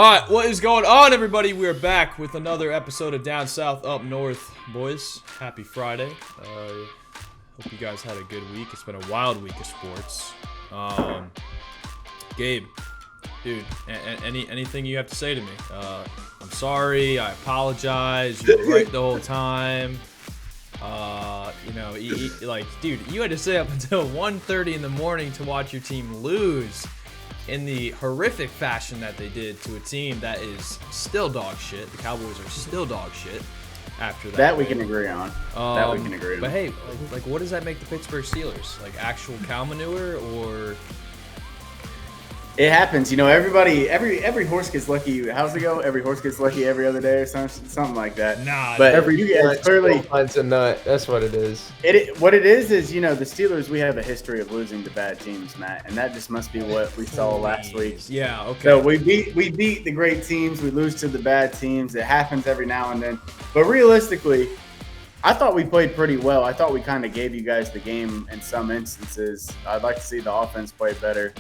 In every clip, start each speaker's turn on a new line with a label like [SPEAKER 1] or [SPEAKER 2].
[SPEAKER 1] All right, what is going on, everybody? We're back with another episode of Down South Up North, boys. Happy Friday. Hope you guys had a good week. It's been a wild week of sports. Gabe, dude, anything you have to say to me? I'm sorry. I apologize. You were right the whole time. Dude, you had to stay up until 1:30 in the morning to watch your team lose in the horrific fashion that they did to a team that is still dog shit. The Cowboys are still dog shit after that.
[SPEAKER 2] That we can agree on.
[SPEAKER 1] But hey, like, what does that make the Pittsburgh Steelers? Like actual cow manure, or?
[SPEAKER 2] It happens, every horse gets lucky. How's it go? Every horse gets lucky every other day or something like that.
[SPEAKER 1] Nah,
[SPEAKER 2] but
[SPEAKER 3] clearly finds a nut. That's what it is.
[SPEAKER 2] What it is, the Steelers, we have a history of losing to bad teams, Matt, and that just must be what we saw last week.
[SPEAKER 1] Yeah, okay.
[SPEAKER 2] So we beat the great teams, we lose to the bad teams. It happens every now and then. But realistically, I thought we played pretty well. I thought we kind of gave you guys the game in some instances. I'd like to see the offense play better.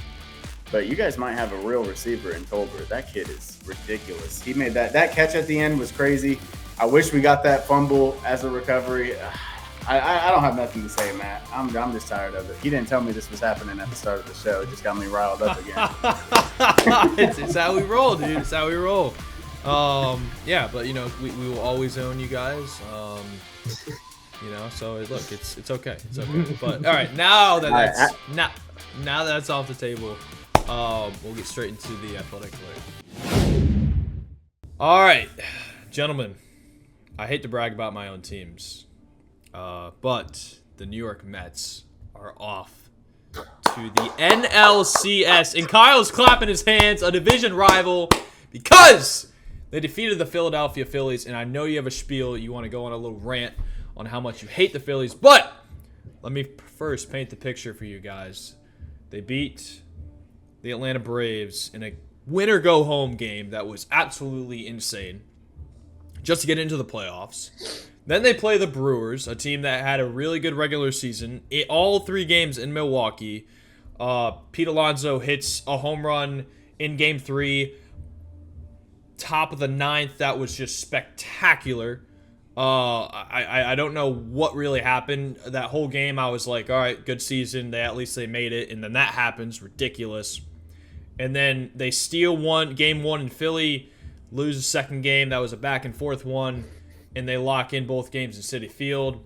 [SPEAKER 2] But you guys might have a real receiver in Tolbert. That kid is ridiculous. He made that catch at the end was crazy. I wish we got that fumble as a recovery. I don't have nothing to say, Matt. I'm just tired of it. He didn't tell me this was happening at the start of the show. It just got me riled up again.
[SPEAKER 1] It's how we roll, dude. It's how we roll. Yeah, but we will always own you guys. So look, it's okay. It's okay. But all right, now that that's off the table. We'll get straight into the athletic alert. All right, gentlemen, I hate to brag about my own teams, but the New York Mets are off to the NLCS, and Kyle's clapping his hands, a division rival, because they defeated the Philadelphia Phillies, and I know you have a spiel. You want to go on a little rant on how much you hate the Phillies, but let me first paint the picture for you guys. They beat the Atlanta Braves in a winner-go-home game that was absolutely insane just to get into the playoffs. Then they play the Brewers, a team that had a really good regular season. All three games in Milwaukee. Pete Alonso hits a home run in Game 3. Top of the ninth, that was just spectacular. I don't know what really happened. That whole game, I was like, all right, good season. At least they made it. And then that happens. Ridiculous. And then they steal game one in Philly, lose the second game. That was a back-and-forth one. And they lock in both games in Citi Field.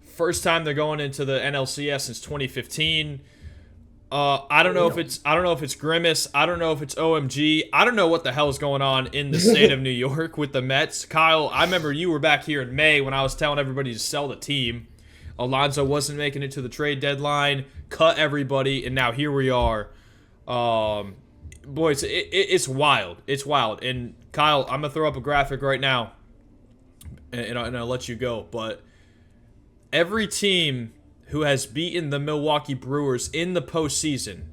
[SPEAKER 1] First time they're going into the NLCS since 2015. I don't know if it's Grimace. I don't know if it's OMG. I don't know what the hell is going on in the state of New York with the Mets. Kyle, I remember you were back here in May when I was telling everybody to sell the team. Alonso wasn't making it to the trade deadline, cut everybody, and now here we are. Boys, it's wild. It's wild. And Kyle, I'm gonna throw up a graphic right now, and I'll let you go. But every team who has beaten the Milwaukee Brewers in the postseason,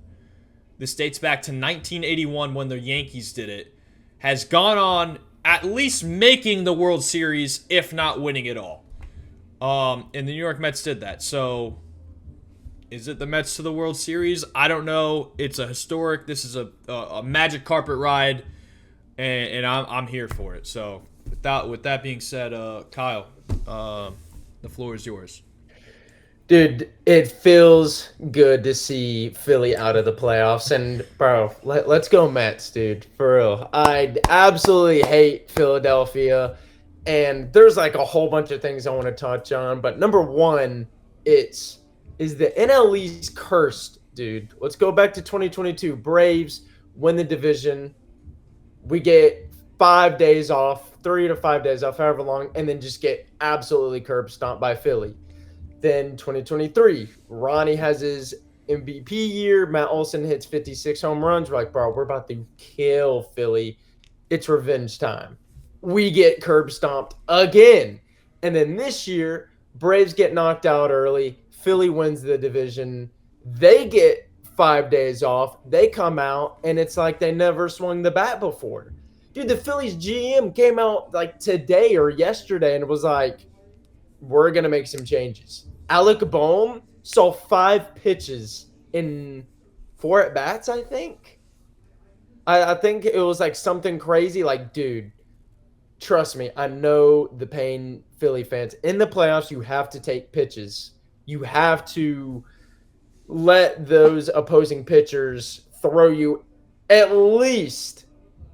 [SPEAKER 1] this dates back to 1981 when the Yankees did it, has gone on at least making the World Series, if not winning it all. And the New York Mets did that. So, is it the Mets to the World Series? I don't know. It's a historic. This is a magic carpet ride, and I'm here for it. So, with that being said, Kyle, the floor is yours.
[SPEAKER 3] Dude, it feels good to see Philly out of the playoffs. And, bro, let's go Mets, dude. For real. I absolutely hate Philadelphia. And there's like a whole bunch of things I want to touch on. But number one, is the NL East cursed, dude. Let's go back to 2022. Braves win the division. We get 5 days off, 3 to 5 days off, however long, and then just get absolutely curb stomped by Philly. Then 2023, Ronnie has his MVP year. Matt Olson hits 56 home runs. We're like, bro, we're about to kill Philly. It's revenge time. We get curb stomped again. And then this year, Braves get knocked out early. Philly wins the division. They get 5 days off. They come out, and it's like they never swung the bat before. Dude, the Phillies GM came out like today or yesterday and was like, we're going to make some changes. Alec Boehm saw 5 pitches in 4 at-bats, I think. I think it was like something crazy. Like, dude, trust me, I know the pain, Philly fans. In the playoffs, you have to take pitches. You have to let those opposing pitchers throw you at least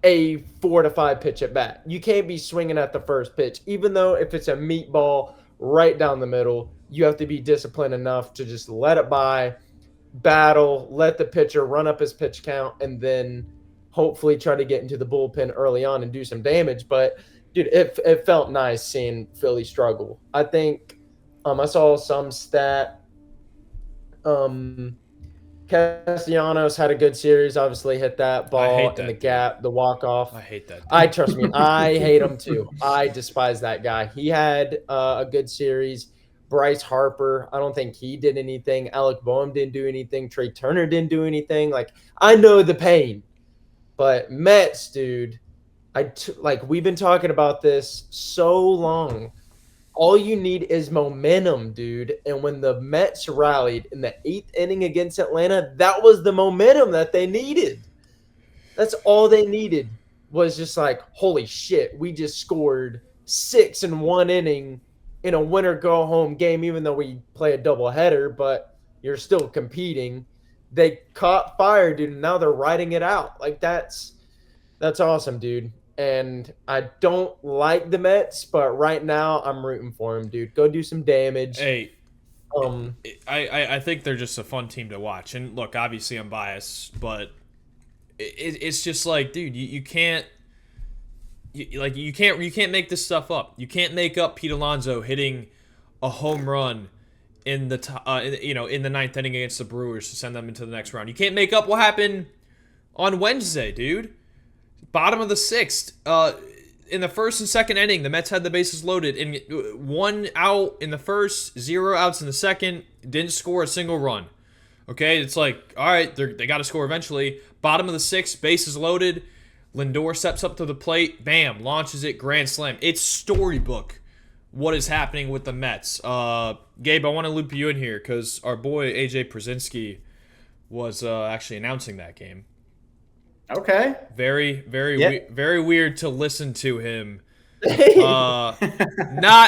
[SPEAKER 3] a 4 to 5 pitch at bat. You can't be swinging at the first pitch, even though if it's a meatball right down the middle, you have to be disciplined enough to just let it by, battle, let the pitcher run up his pitch count, and then hopefully try to get into the bullpen early on and do some damage. But dude, it felt nice seeing Philly struggle. I think I saw some stat. Castellanos had a good series. Obviously, hit that ball in the gap, the walk off.
[SPEAKER 1] I hate that.
[SPEAKER 3] Trust me, I hate him too. I despise that guy. He had a good series. Bryce Harper, I don't think he did anything. Alec Boehm didn't do anything. Trey Turner didn't do anything. Like, I know the pain, but Mets, dude, we've been talking about this so long. All you need is momentum, dude. And when the Mets rallied in the 8th inning against Atlanta, that was the momentum that they needed. That's all they needed, was just like, holy shit, we just scored 6 in 1 inning in a winner-go-home game, even though we play a doubleheader, but you're still competing. They caught fire, dude, and now they're riding it out. Like, that's awesome, dude. And I don't like the Mets, but right now I'm rooting for them, dude. Go do some damage.
[SPEAKER 1] Hey, I think they're just a fun team to watch. And look, obviously I'm biased, but it's just like, dude, you can't. You can't make this stuff up. You can't make up Pete Alonso hitting a home run in the 9th inning against the Brewers to send them into the next round. You can't make up what happened on Wednesday, dude. Bottom of the 6th. In the 1st and 2nd inning, the Mets had the bases loaded, and 1 out in the 1st, 0 outs in the 2nd. Didn't score a single run. Okay, it's like, all right, they got to score eventually. Bottom of the 6th, bases loaded. Lindor steps up to the plate, bam, launches it, grand slam. It's storybook what is happening with the Mets. Gabe, I want to loop you in here because our boy AJ Przinsky was actually announcing that game.
[SPEAKER 2] Okay.
[SPEAKER 1] Very weird to listen to him not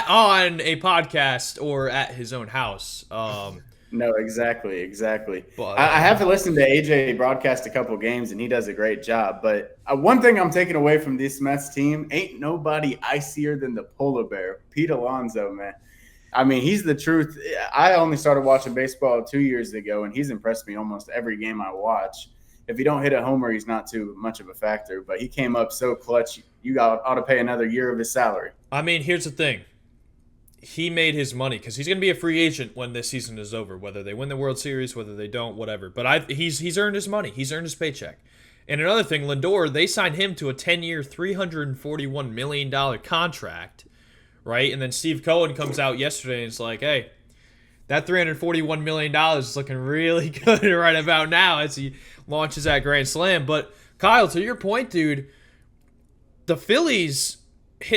[SPEAKER 1] on a podcast or at his own house.
[SPEAKER 2] No, exactly. But, I have to listen to AJ broadcast a couple games, and he does a great job. But one thing I'm taking away from this Mets team, ain't nobody icier than the polar bear, Pete Alonso, man. I mean, he's the truth. I only started watching baseball 2 years ago, and he's impressed me almost every game I watch. If you don't hit a homer, he's not too much of a factor. But he came up so clutch, you ought to pay another year of his salary.
[SPEAKER 1] I mean, here's the thing. He made his money because he's going to be a free agent when this season is over, whether they win the World Series, whether they don't, whatever. But he's earned his money. He's earned his paycheck. And another thing, Lindor, they signed him to a 10-year, $341 million contract, right? And then Steve Cohen comes out yesterday and it's like, hey, that $341 million is looking really good right about now as he launches that grand slam. But, Kyle, to your point, dude, the Phillies...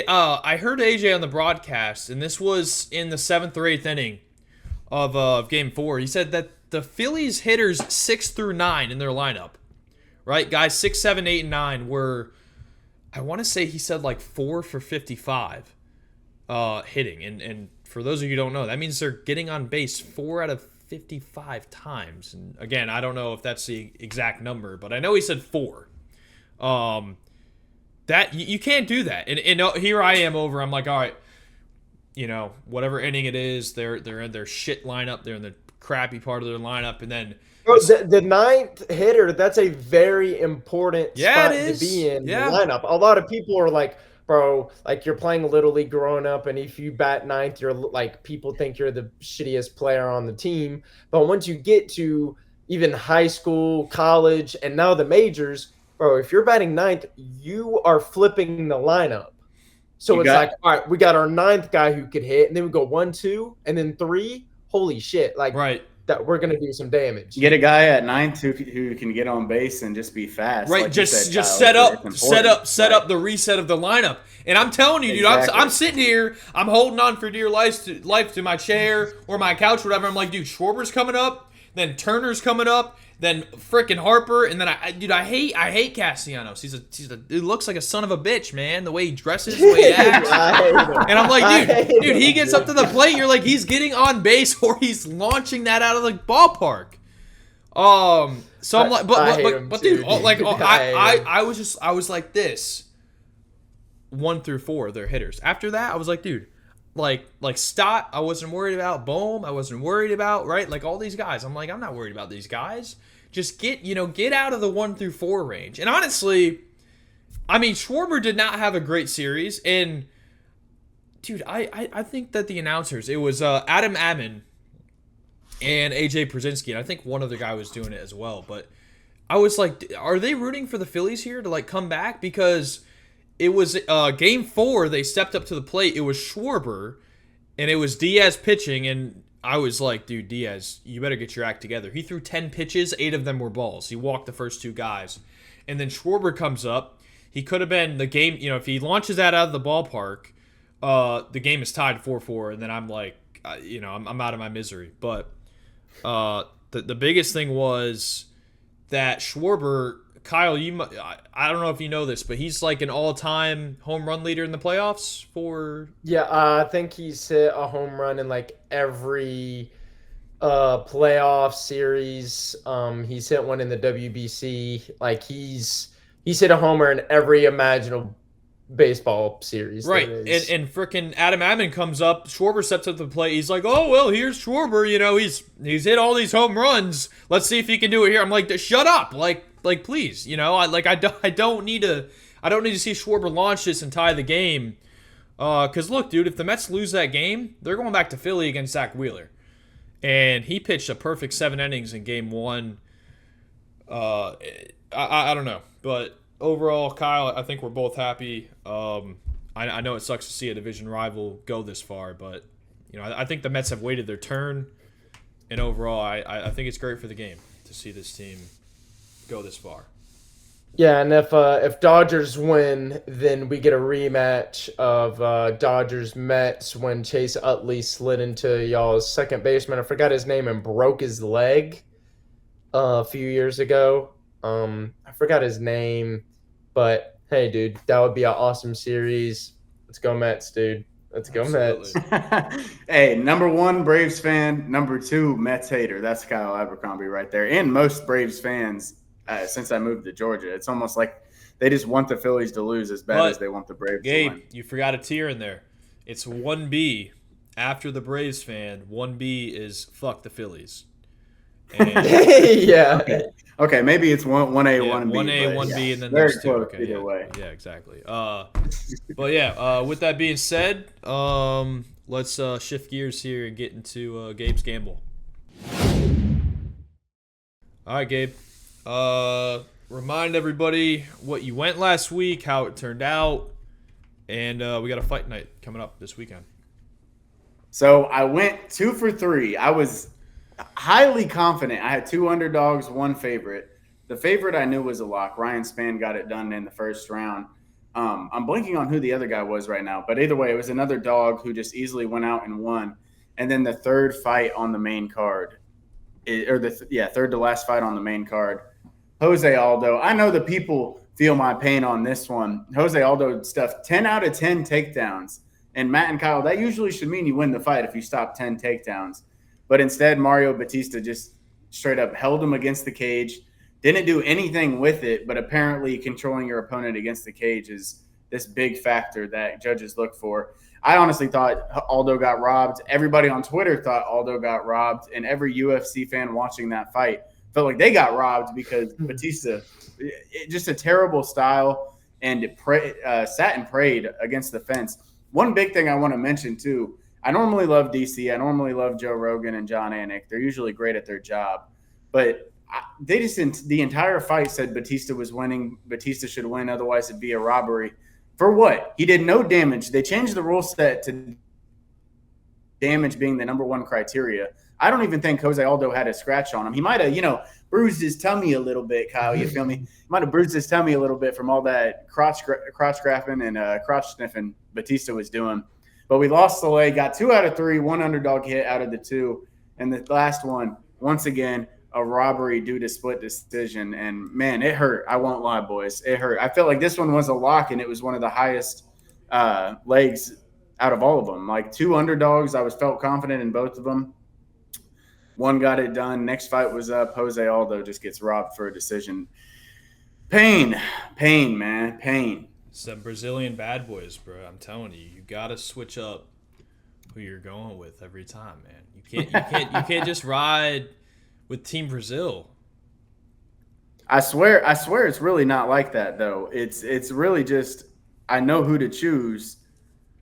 [SPEAKER 1] I heard AJ on the broadcast, and this was in the 7th or 8th inning of Game 4. He said that the Phillies hitters 6 through 9 in their lineup, right? Guys 6, 7, 8, and 9 were, I want to say he said like 4 for 55 hitting. And for those of you who don't know, that means they're getting on base 4 out of 55 times. And again, I don't know if that's the exact number, but I know he said 4. That you can't do that, and here I am over. I'm like, all right, whatever inning it is, they're in their shit lineup. They're in the crappy part of their lineup, and then
[SPEAKER 3] the 9th hitter. That's a very important spot to be in the lineup. A lot of people are like, bro, like you're playing Little League growing up, and if you bat 9th, you're like people think you're the shittiest player on the team. But once you get to even high school, college, and now the majors. Bro, if you're batting 9th, you are flipping the lineup. So it's like, all right, we got our 9th guy who could hit, and then we go 1, 2, and then 3. Holy shit! Like,
[SPEAKER 1] right,
[SPEAKER 3] that we're gonna do some damage.
[SPEAKER 2] Get a guy at 9th who can get on base and just be fast.
[SPEAKER 1] Right,
[SPEAKER 2] like
[SPEAKER 1] just set up the reset of the lineup. And I'm telling you, dude, I'm sitting here, I'm holding on for dear life to my chair or my couch, whatever. I'm like, dude, Schwarber's coming up, then Turner's coming up. then frickin' Harper, and then I hate Castellanos. He looks like a son of a bitch, man. The way he dresses, the way he acts. And I'm like, dude, he gets up to the plate, you're like, he's getting on base or he's launching that out of the ballpark. So I'm like, but dude, I was like this. 1 through 4, they're hitters. After that, I was like, dude, like Stott, I wasn't worried about. Bohm, I wasn't worried about. Right, like all these guys, I'm like, I'm not worried about these guys. Just get out of the 1 through 4 range. And honestly, I mean, Schwarber did not have a great series. And dude, I think that the announcers, it was Adam Ammon and AJ Przinsky, and I think one other guy was doing it as well. But I was like, are they rooting for the Phillies here to like come back? Because it was game 4, they stepped up to the plate. It was Schwarber, and it was Diaz pitching, and I was like, dude, Diaz, you better get your act together. He threw 10 pitches, 8 of them were balls. He walked the first 2 guys. And then Schwarber comes up. He could have been the game, if he launches that out of the ballpark, the game is tied 4-4, and then I'm like, I'm out of my misery. But the biggest thing was that Schwarber, Kyle, I don't know if you know this, but he's like an all-time home run leader in the playoffs for...
[SPEAKER 3] Yeah, I think he's hit a home run in like every playoff series. He's hit one in the WBC. Like he's hit a homer in every imaginable baseball series.
[SPEAKER 1] Right, and frickin' Adam Ammon comes up. Schwarber steps up to the plate. He's like, oh, well, here's Schwarber. He's hit all these home runs. Let's see if he can do it here. I'm like, shut up. Like, please, I don't need to see Schwarber launch this and tie the game. Because look, dude, if the Mets lose that game, they're going back to Philly against Zach Wheeler, and he pitched a perfect 7 innings in game 1. I don't know, but overall, Kyle, I think we're both happy. I know it sucks to see a division rival go this far, but I think the Mets have waited their turn, and overall, I think it's great for the game to see this team go this far.
[SPEAKER 3] Yeah, and if Dodgers win, then we get a rematch of Dodgers Mets when Chase Utley slid into y'all's second baseman. I forgot his name and broke his leg a few years ago. I forgot his name, but hey, dude, that would be an awesome series. Let's go Mets, dude. Let's go Mets.
[SPEAKER 2] Hey, number 1 Braves fan, number 2 Mets hater. That's Kyle Abercrombie right there. And most Braves fans. Since I moved to Georgia, it's almost like they just want the Phillies to lose as bad as they want the Braves to win.
[SPEAKER 1] Gabe, you forgot a tier in there. It's 1B after the Braves fan. 1B is fuck the Phillies. And
[SPEAKER 3] yeah.
[SPEAKER 2] Okay, maybe it's 1A, 1B.
[SPEAKER 1] 1A, 1B, and then
[SPEAKER 2] very
[SPEAKER 1] there's 2.
[SPEAKER 2] close
[SPEAKER 1] Okay,
[SPEAKER 2] either way.
[SPEAKER 1] Yeah, exactly. But yeah, with that being said, let's shift gears here and get into Gabe's gamble. All right, Gabe. Remind everybody what you went last week, how it turned out, and we got a fight night coming up this weekend.
[SPEAKER 2] So I went 2 for 3. I was highly confident. I had 2 underdogs, 1 favorite. The favorite I knew was a lock. Ryan Spann got it done in the first round. I'm blanking on who the other guy was right now, but either way, it was another dog who just easily went out and won. And then the third fight on the main card, third to last fight on the main card, Jose Aldo. I know the people feel my pain on this one. Jose Aldo stuffed 10 out of 10 takedowns. And Matt and Kyle, that usually should mean you win the fight if you stop 10 takedowns. But instead, Mario Batista just straight up held him against the cage, didn't do anything with it, but apparently controlling your opponent against the cage is this big factor that judges look for. I honestly thought Aldo got robbed. Everybody on Twitter thought Aldo got robbed, and every UFC fan watching that fight felt like they got robbed because Batista, just a terrible style, and sat and prayed against the fence. One big thing I want to mention, too, I normally love DC. I normally love Joe Rogan and John Anik. They're usually great at their job. But they just, the entire fight said Batista was winning. Batista should win, otherwise it'd be a robbery. For what? He did no damage. They changed the rule set to damage being the number 1 criteria. I don't even think Jose Aldo had a scratch on him. He might have, bruised his tummy a little bit, Kyle. You feel me? He might have bruised his tummy a little bit from all that crotch grabbing and crotch sniffing Batista was doing. But we lost the leg, got 2 out of 3, 1 underdog hit out of the 2. And the last one, once again, a robbery due to split decision, and man, it hurt. I won't lie, boys, it hurt. I felt like this one was a lock, and it was one of the highest legs out of all of them. Like 2 underdogs, I felt confident in both of them. One got it done. Next fight was up. Jose Aldo just gets robbed for a decision. Pain, man, pain.
[SPEAKER 1] Some Brazilian bad boys, bro. I'm telling you, you gotta switch up who you're going with every time, man. You can't just ride with Team Brazil.
[SPEAKER 2] I swear it's really not like that though. It's really just I know who to choose.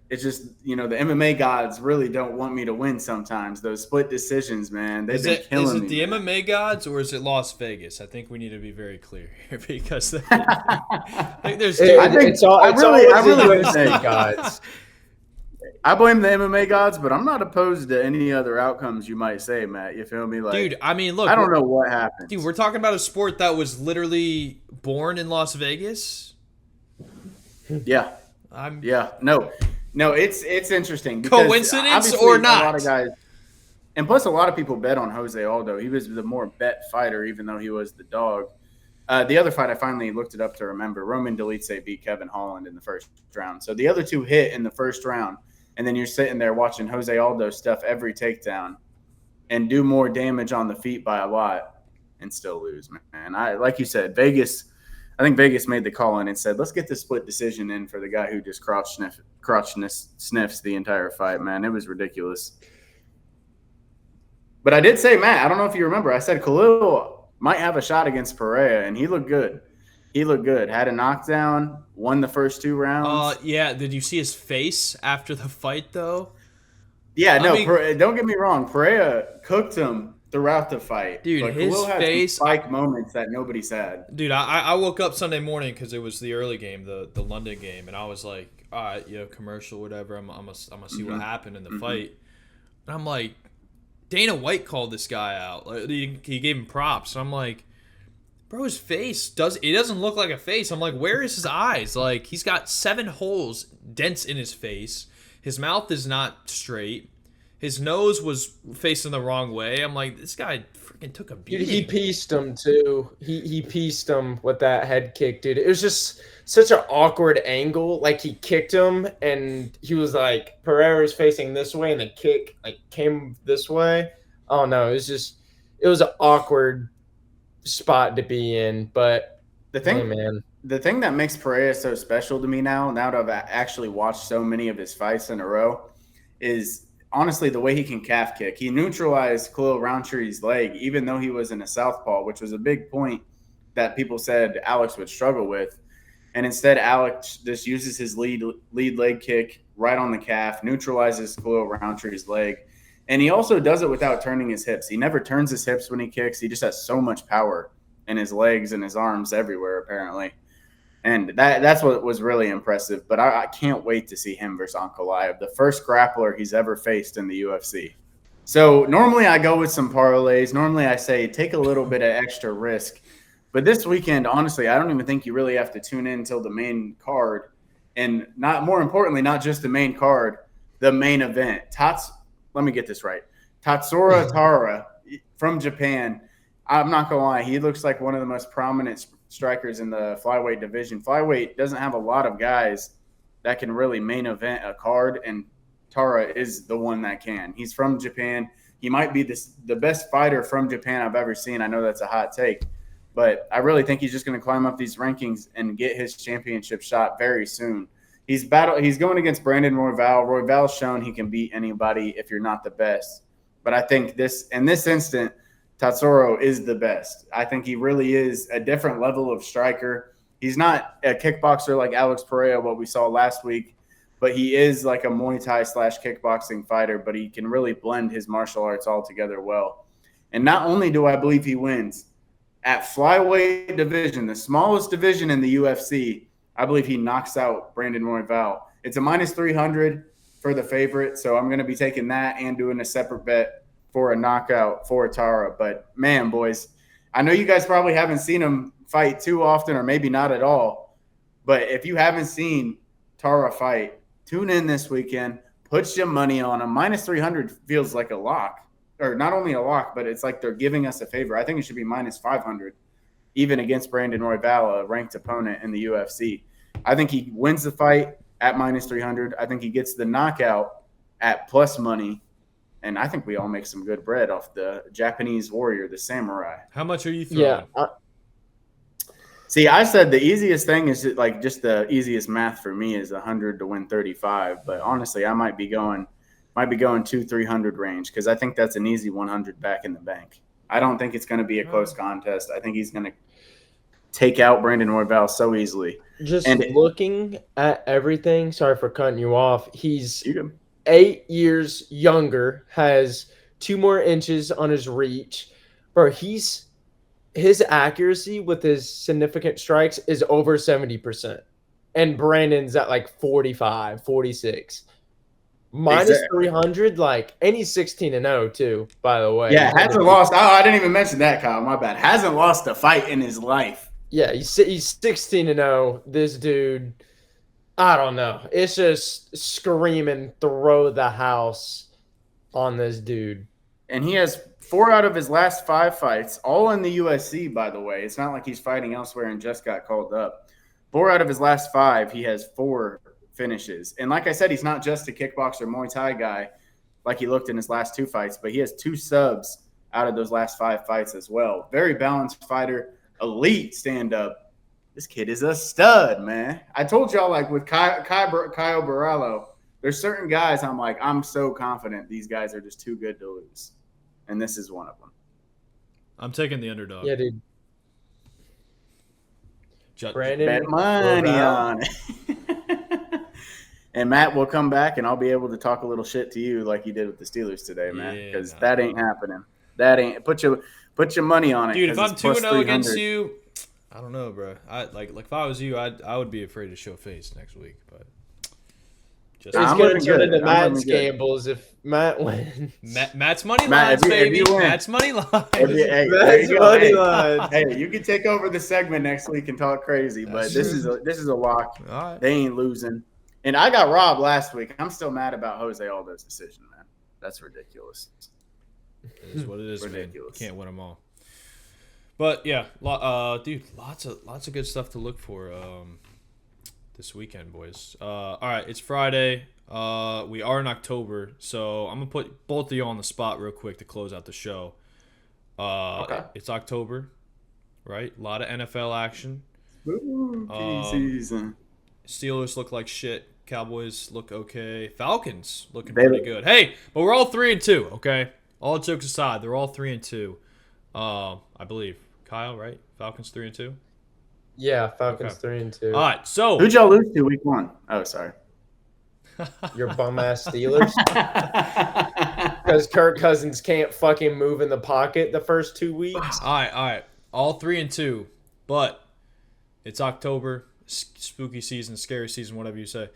[SPEAKER 2] It's just, the MMA gods really don't want me to win sometimes. Those split decisions, man, they've been killing me.
[SPEAKER 1] Is it the MMA gods or is it Las Vegas? I think we need to be very clear here because there's
[SPEAKER 3] it's always the UFC gods.
[SPEAKER 2] I blame the MMA gods, but I'm not opposed to any other outcomes you might say, Matt. You feel me? Like,
[SPEAKER 1] dude, I mean, look,
[SPEAKER 2] I don't know what happened.
[SPEAKER 1] Dude, we're talking about a sport that was literally born in Las Vegas.
[SPEAKER 2] Yeah. No, it's interesting.
[SPEAKER 1] Coincidence or not?
[SPEAKER 2] A lot of guys, and plus a lot of people bet on Jose Aldo. He was the more bet fighter, even though he was the dog. The other fight, I finally looked it up to remember. Roman Dolidze beat Kevin Holland in the first round. So the other two hit in the first round, and then you're sitting there watching Jose Aldo stuff every takedown and do more damage on the feet by a lot and still lose, man. Like you said, Vegas. I think Vegas made the call in and said, let's get the split decision in for the guy who just crotch sniffs the entire fight, man. It was ridiculous. But I did say, Matt, I don't know if you remember, I said Khalil might have a shot against Pereira, and he looked good. Had a knockdown, won the first 2 rounds.
[SPEAKER 1] Yeah. Did you see his face after the fight, though?
[SPEAKER 2] Yeah, don't get me wrong. Pereira cooked him throughout the fight.
[SPEAKER 1] Dude,
[SPEAKER 2] but
[SPEAKER 1] his
[SPEAKER 2] Khalil had
[SPEAKER 1] face.
[SPEAKER 2] Some spike moments that nobody's had.
[SPEAKER 1] Dude, I woke up Sunday morning because it was the early game, the London game, and I was like, all right, commercial, whatever. I'm gonna see what happened in the fight. And I'm like, Dana White called this guy out. Like, he gave him props. And I'm like, bro, his face doesn't look like a face. I'm like, where is his eyes? Like, he's got 7 holes, dents in his face. His mouth is not straight. His nose was facing the wrong way. I'm like, this guy freaking took a beating.
[SPEAKER 3] Dude, he pieced him too. He pieced him with that head kick, dude. It was just such an awkward angle. Like, he kicked him, and he was like, Pereira's facing this way, and the kick came this way. Oh no, it was an awkward spot to be in. But
[SPEAKER 2] the thing that makes Pereira so special to me now that I've actually watched so many of his fights in a row, is honestly the way he can calf kick. He neutralized Khalil Rountree's leg, even though he was in a southpaw, which was a big point that people said Alex would struggle with. And instead, Alex just uses his lead leg kick right on the calf, neutralizes Khalil Rountree's leg. And he also does it without turning his hips. He never turns his hips when he kicks. He just has so much power in his legs and his arms everywhere, apparently. And that's what was really impressive. But I can't wait to see him versus Ankalaev, the first grappler he's ever faced in the UFC. So normally I go with some parlays. Normally I say take a little bit of extra risk. But this weekend, honestly, I don't even think you really have to tune in until the main card. And more importantly, not just the main card, the main event. Let me get this right. Tatsuro Taira from Japan. I'm not going to lie. He looks like one of the most prominent strikers in the flyweight division. Flyweight doesn't have a lot of guys that can really main event a card, and Taira is the one that can. He's from Japan. He might be the best fighter from Japan I've ever seen. I know that's a hot take, but I really think he's just going to climb up these rankings and get his championship shot very soon. He's going against Brandon Royval. Royval's shown he can beat anybody if you're not the best. But I think in this instant, Tatsuro is the best. I think he really is a different level of striker. He's not a kickboxer like Alex Pereira, what we saw last week, but he is like a Muay Thai / kickboxing fighter, but he can really blend his martial arts all together well. And not only do I believe he wins, at flyweight division, the smallest division in the UFC, I believe he knocks out Brandon Royval. It's a -300 for the favorite, so I'm going to be taking that and doing a separate bet for a knockout for Taira. But, man, boys, I know you guys probably haven't seen him fight too often or maybe not at all. But if you haven't seen Taira fight, tune in this weekend. Put your money on him. -300 feels like a lock. or not only a lock, but it's like they're giving us a favor. I think it should be minus 500, even against Brandon Royval, a ranked opponent in the UFC. I think he wins the fight at minus 300. I think he gets the knockout at plus money. And I think we all make some good bread off the Japanese warrior, the samurai.
[SPEAKER 1] How much are you throwing?
[SPEAKER 3] Yeah.
[SPEAKER 2] See, I said the easiest thing is like just the easiest math for me is 100 to win 35. But honestly, I might be going 200-300 range because I think that's an easy 100 back in the bank. I don't think it's going to be a close contest. I think he's going to take out Brandon Royval so easily.
[SPEAKER 3] Just looking at everything, sorry for cutting you off, he's 8 years younger, has 2 more inches on his reach. Bro, his accuracy with his significant strikes is over 70%. And Brandon's at like 45, 46. Minus 300, like, and he's 16-0 too, by the way.
[SPEAKER 2] Yeah, hasn't lost. Oh, I didn't even mention that, Kyle. My bad. Hasn't lost a fight in his life.
[SPEAKER 3] Yeah, he's 16-0. This dude, I don't know. It's just screaming, throw the house on this dude.
[SPEAKER 2] And he has 4 out of his last 5 fights, all in the USC, by the way. It's not like he's fighting elsewhere and just got called up. 4 out of his last 5, he has 4 finishes. And like I said, he's not just a kickboxer Muay Thai guy like he looked in his last 2 fights, but he has 2 subs out of those last 5 fights as well. Very balanced fighter, elite stand-up. This kid is a stud, man. I told y'all, like, with Kyle Barallo, there's certain guys I'm like, I'm so confident these guys are just too good to lose. And this is one of them.
[SPEAKER 1] I'm taking the underdog.
[SPEAKER 3] Yeah, dude.
[SPEAKER 2] Brandon, bet money on it. And Matt will come back, and I'll be able to talk a little shit to you like you did with the Steelers today, man. Because that ain't happening. That ain't put your money on it,
[SPEAKER 1] dude. If I'm 2-0 against you, I don't know, bro. Like if I was you, I would be afraid to show face next week, but.
[SPEAKER 3] It's going to turn into Matt's gambles if Matt wins.
[SPEAKER 1] Matt's money lines, baby. Matt's money lines.
[SPEAKER 3] Matt's money lines.
[SPEAKER 2] Hey, you can take over the segment next week and talk crazy, but this is a lock.
[SPEAKER 1] All right.
[SPEAKER 2] They ain't losing. And I got robbed last week. I'm still mad about Jose Aldo's decision, man. That's ridiculous.
[SPEAKER 1] It is what it is, ridiculous. Man. You can't win them all. But yeah, dude, lots of good stuff to look for. This weekend, boys. All right, it's Friday. We are in October, so I'm gonna put both of you on the spot real quick to close out the show. Okay. It's October, right? A lot of NFL action.
[SPEAKER 2] Season.
[SPEAKER 1] Steelers look like shit. Cowboys look okay. Falcons looking pretty good. Hey, but we're all 3-2. Okay, all jokes aside, they're all 3-2. I believe Kyle, right? Falcons 3-2.
[SPEAKER 3] Yeah, Falcons 3-2.
[SPEAKER 1] All right, so
[SPEAKER 2] who'd y'all lose to week 1? Oh, sorry.
[SPEAKER 3] Your bum ass Steelers. Because Kirk Cousins can't fucking move in the pocket the first 2 weeks.
[SPEAKER 1] All right. All 3-2, but it's October, spooky season, scary season, whatever you say.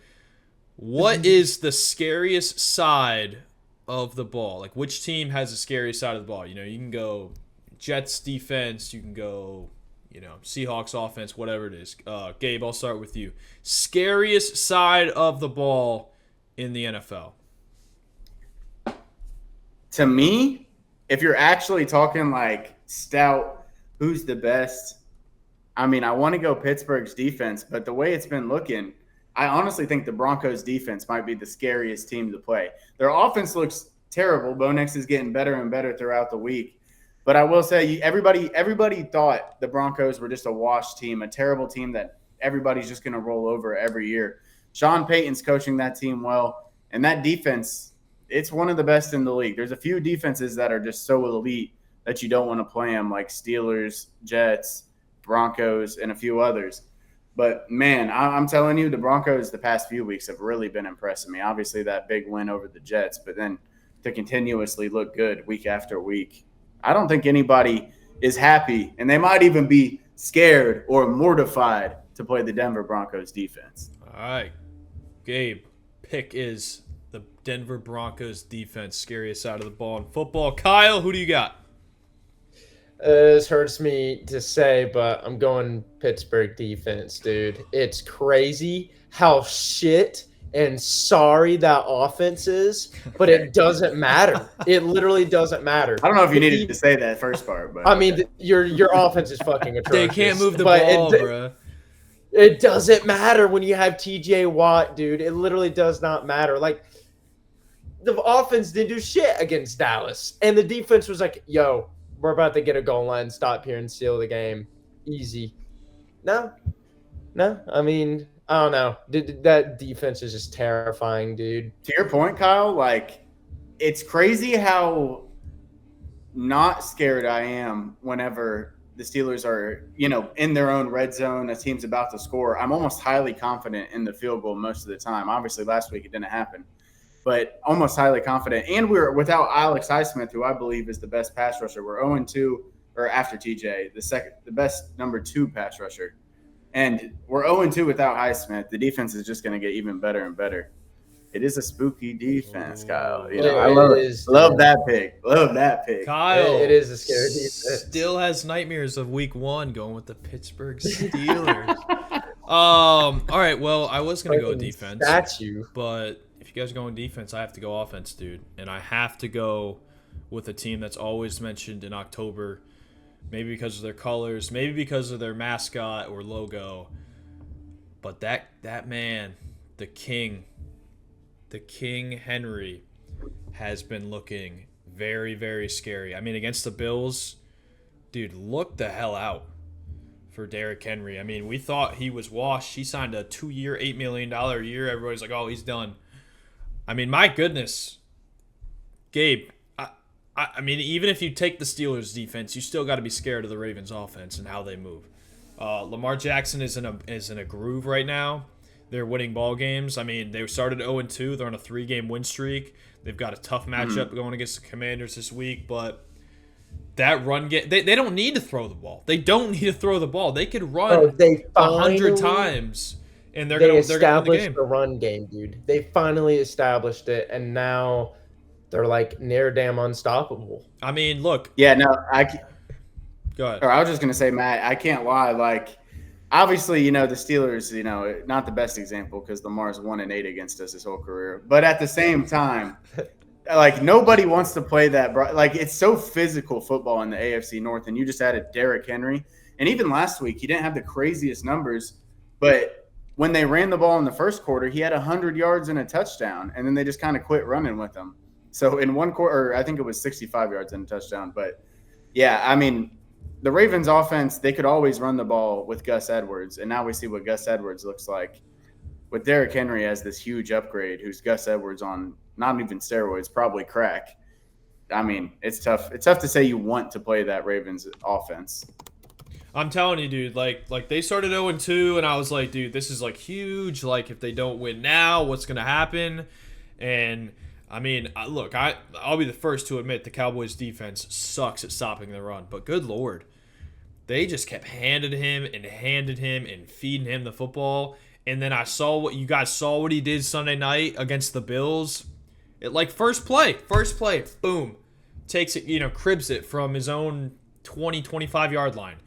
[SPEAKER 1] What is the scariest side of the ball? Like, which team has the scariest side of the ball? You know, you can go Jets defense, you can go. Seahawks offense, whatever it is. Gabe, I'll start with you. Scariest side of the ball in the NFL?
[SPEAKER 2] To me, if you're actually talking like stout, who's the best? I mean, I want to go Pittsburgh's defense, but the way it's been looking, I honestly think the Broncos defense might be the scariest team to play. Their offense looks terrible. Bo Nix is getting better and better throughout the week. But I will say, everybody thought the Broncos were just a wash team, a terrible team that everybody's just going to roll over every year. Sean Payton's coaching that team well, and that defense, it's one of the best in the league. There's a few defenses that are just so elite that you don't want to play them, like Steelers, Jets, Broncos, and a few others. But, man, I'm telling you, the Broncos the past few weeks have really been impressing me. Obviously, that big win over the Jets, but then to continuously look good week after week. I don't think anybody is happy, and they might even be scared or mortified to play the Denver Broncos defense.
[SPEAKER 1] All right. Gabe, pick is the Denver Broncos defense, scariest side of the ball in football. Kyle, who do you got?
[SPEAKER 3] This hurts me to say, but I'm going Pittsburgh defense, dude. It's crazy how shit and sorry that offense is, but it doesn't matter. It literally doesn't matter.
[SPEAKER 2] I don't know if you needed to say that first part, but
[SPEAKER 3] I mean, your offense is fucking atrocious.
[SPEAKER 1] They can't move the ball, bro.
[SPEAKER 3] It doesn't matter when you have TJ Watt, dude. It literally does not matter. Like, the offense didn't do shit against Dallas, and the defense was like, "Yo, we're about to get a goal line, stop here and seal the game, easy." No. I mean, I don't know. That defense is just terrifying, dude.
[SPEAKER 2] To your point, Kyle, like, it's crazy how not scared I am whenever the Steelers are, in their own red zone, a team's about to score. I'm almost highly confident in the field goal most of the time. Obviously, last week it didn't happen, but almost highly confident. And we're without Alex Highsmith, who I believe is the best pass rusher. We're 0-2, or after TJ, the best number 2 pass rusher. And we're 0-2 without Highsmith. The defense is just going to get even better and better. It is a spooky defense, Kyle. I love it. Love that pick. Love that pick.
[SPEAKER 1] Kyle,
[SPEAKER 3] it is a scary defense.
[SPEAKER 1] Still has nightmares of week 1 going with the Pittsburgh Steelers. All right, well, I was going to go defense. But if you guys are going defense, I have to go offense, dude. And I have to go with a team that's always mentioned in October. Maybe because of their colors, maybe because of their mascot or logo. But that man, the King Henry, has been looking very, very scary. I mean, against the Bills, dude, look the hell out for Derrick Henry. I mean, we thought he was washed. He signed a 2-year, $8 million a year. Everybody's like, oh, he's done. I mean, my goodness. Gabe, I mean, even if you take the Steelers' defense, you still got to be scared of the Ravens' offense and how they move. Lamar Jackson is in a groove right now. They're winning ball games. I mean, they started 0-2. They're on a 3-game win streak. They've got a tough matchup going against the Commanders this week, but that run game, they don't need to throw the ball. They don't need to throw the ball. They could run 100 times, and they're going to win the game.
[SPEAKER 3] The run game, dude. They finally established it, and now they're like near damn unstoppable.
[SPEAKER 1] I mean, look.
[SPEAKER 2] Yeah, no,
[SPEAKER 1] go ahead.
[SPEAKER 2] Or I was just gonna say, Matt, I can't lie. Like, obviously, the Steelers, not the best example because Lamar's 1-8 against us his whole career. But at the same time, like, nobody wants to play that. Like, it's so physical football in the AFC North, and you just added Derrick Henry. And even last week, he didn't have the craziest numbers, but when they ran the ball in the first quarter, he had 100 yards and a touchdown, and then they just kind of quit running with him. So in one quarter, I think it was 65 yards and a touchdown. But, yeah, I mean, the Ravens offense, they could always run the ball with Gus Edwards, and now we see what Gus Edwards looks like. With Derrick Henry as this huge upgrade, who's Gus Edwards on not even steroids, probably crack. I mean, it's tough. It's tough to say you want to play that Ravens offense.
[SPEAKER 1] I'm telling you, dude, like they started 0-2, and I was like, dude, this is, like, huge. Like, if they don't win now, what's going to happen? And – I mean, look, I'll be the first to admit the Cowboys' defense sucks at stopping the run. But good Lord, they just kept handing him and feeding him the football. And then you guys saw what he did Sunday night against the Bills. It, like, first play, boom, takes it, cribs it from his own 20, 25-yard line.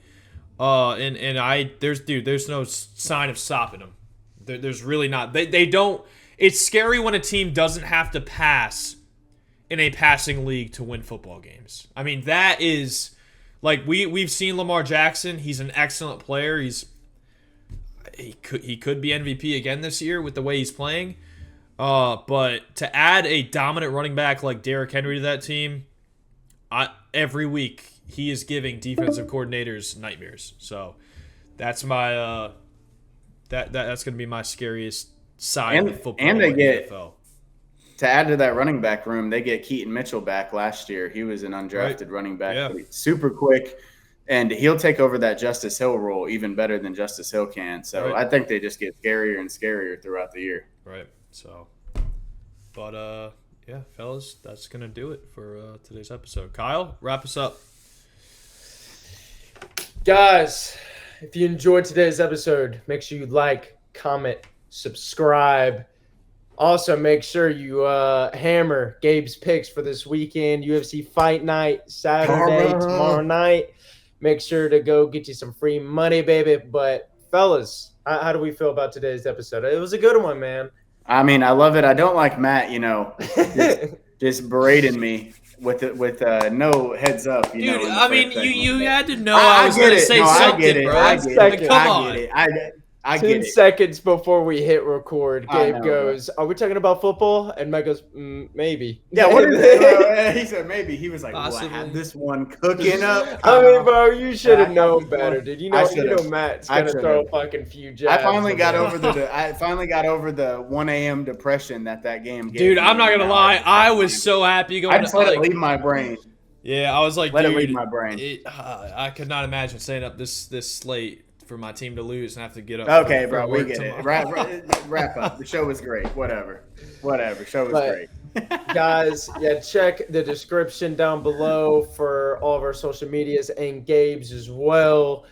[SPEAKER 1] There's no sign of stopping him. There's really not. They don't. It's scary when a team doesn't have to pass in a passing league to win football games. I mean, that is, like, we've seen Lamar Jackson. He's an excellent player. He could be MVP again this year with the way he's playing. But to add a dominant running back like Derrick Henry to that team, every week he is giving defensive coordinators nightmares. So that's my that's going to be my scariest side of football.
[SPEAKER 2] And they get
[SPEAKER 1] NFL.
[SPEAKER 2] To add to that running back room, they get Keaton Mitchell back last year. He was an undrafted running back, super quick, and he'll take over that Justice Hill role even better than Justice Hill can. So I think they just get scarier and scarier throughout the year.
[SPEAKER 1] Right. So, but yeah, fellas, that's gonna do it for today's episode. Kyle, wrap us up.
[SPEAKER 3] Guys, if you enjoyed today's episode, make sure you like, comment, subscribe. Also, make sure you hammer Gabe's picks for this weekend. UFC Fight Night, Saturday, tomorrow night. Make sure to go get you some free money, baby. But, fellas, how do we feel about today's episode? It was a good one, man.
[SPEAKER 2] I mean, I love it. I don't like Matt, just berating me with no heads up.
[SPEAKER 1] Dude,
[SPEAKER 2] in the
[SPEAKER 1] I mean,
[SPEAKER 2] first segment.
[SPEAKER 1] you had to know I was
[SPEAKER 2] get
[SPEAKER 1] gonna
[SPEAKER 2] it.
[SPEAKER 1] say
[SPEAKER 2] No, I
[SPEAKER 1] something,
[SPEAKER 2] get it.
[SPEAKER 1] bro.
[SPEAKER 2] I get it.
[SPEAKER 1] Come
[SPEAKER 2] I
[SPEAKER 1] on.
[SPEAKER 2] get it. I
[SPEAKER 3] 2
[SPEAKER 2] get it.
[SPEAKER 3] seconds before we hit record,
[SPEAKER 2] I
[SPEAKER 3] Gabe
[SPEAKER 2] know,
[SPEAKER 3] goes, "Are we talking about football?" And Mike goes, "Maybe."
[SPEAKER 2] Yeah, what is it? He said maybe. He was like, "Well, I
[SPEAKER 1] Possibly.
[SPEAKER 2] had this one cooking up."
[SPEAKER 3] I mean, bro, you should have
[SPEAKER 2] I
[SPEAKER 3] known
[SPEAKER 2] should've.
[SPEAKER 3] better, dude. You
[SPEAKER 2] I
[SPEAKER 3] know,
[SPEAKER 2] should've.
[SPEAKER 3] Matt's
[SPEAKER 2] I
[SPEAKER 3] gonna
[SPEAKER 2] should've.
[SPEAKER 3] throw a fucking few jabs.
[SPEAKER 2] I finally got
[SPEAKER 3] in
[SPEAKER 2] over the 1 a.m. depression that game gave
[SPEAKER 1] Dude,
[SPEAKER 2] me.
[SPEAKER 1] I'm not gonna lie. I was so happy going.
[SPEAKER 2] I just let it leave my brain.
[SPEAKER 1] Yeah, I was like,
[SPEAKER 2] Let it
[SPEAKER 1] dude,
[SPEAKER 2] leave my brain.
[SPEAKER 1] I could not imagine staying up this slate for my team to lose and have to get up.
[SPEAKER 2] Okay,
[SPEAKER 1] for
[SPEAKER 2] bro, we
[SPEAKER 1] work
[SPEAKER 2] get
[SPEAKER 1] tomorrow.
[SPEAKER 2] it. Wrap up. The show was great. Whatever. Show was great.
[SPEAKER 3] Guys, yeah, check the description down below for all of our social medias and Gabe's as well.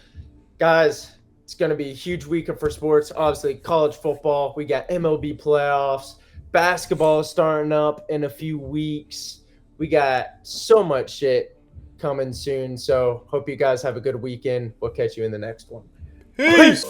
[SPEAKER 3] Guys, it's going to be a huge weekend for sports. Obviously, college football. We got MLB playoffs. Basketball is starting up in a few weeks. We got so much shit coming soon. So hope you guys have a good weekend. We'll catch you in the next one.
[SPEAKER 1] Peace.